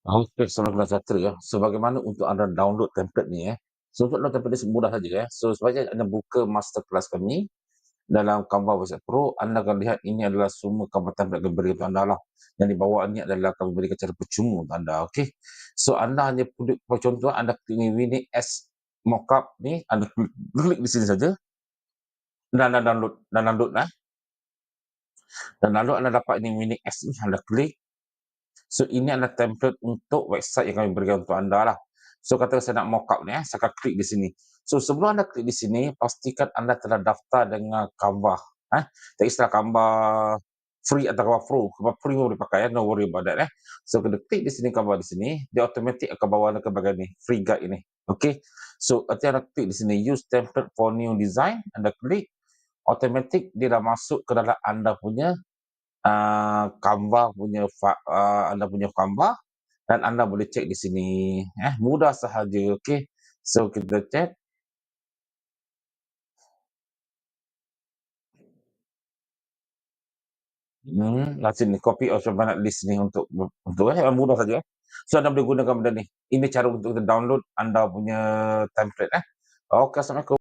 Okey, soalan sejahtera ya. So, bagaimana untuk anda download template ni So, untuk download template ni mudah saja So, sebaiknya anda buka masterclass kami dalam Canva Website Pro. Anda akan lihat ini adalah semua gambar template kami beri untuk anda lah. Yang di bawah ni adalah kami berikan cara percuma untuk anda, okey. So, anda hanya perlu contoh anda klik ni Winning S Mockup ni, anda klik di sini saja dan anda download dan download anda dapat ini Winning S ni, anda klik. So, ini adalah template untuk website yang kami berikan untuk anda lah. So, kata saya nak mockup ni saya akan klik di sini. So, sebelum anda klik di sini, pastikan anda telah daftar dengan Canva. Tak kisah Canva free atau Canva Pro. Canva free boleh pakai no worry about that So, kena klik di sini Canva di sini, dia automatic akan bawa anda ke bahagian ni, free guide ini. Okay. So, nanti anda klik di sini, use template for new design, anda klik, automatic dia dah masuk ke dalam anda punya Canva punya anda punya Canva dan anda boleh cek di sini mudah sahaja, okey. So, kita cek. Kat sini copy option banyak list ni untuk mudah saja So, anda boleh gunakan benda ni. Ini cara untuk download anda punya template Okey, Assalamualaikum.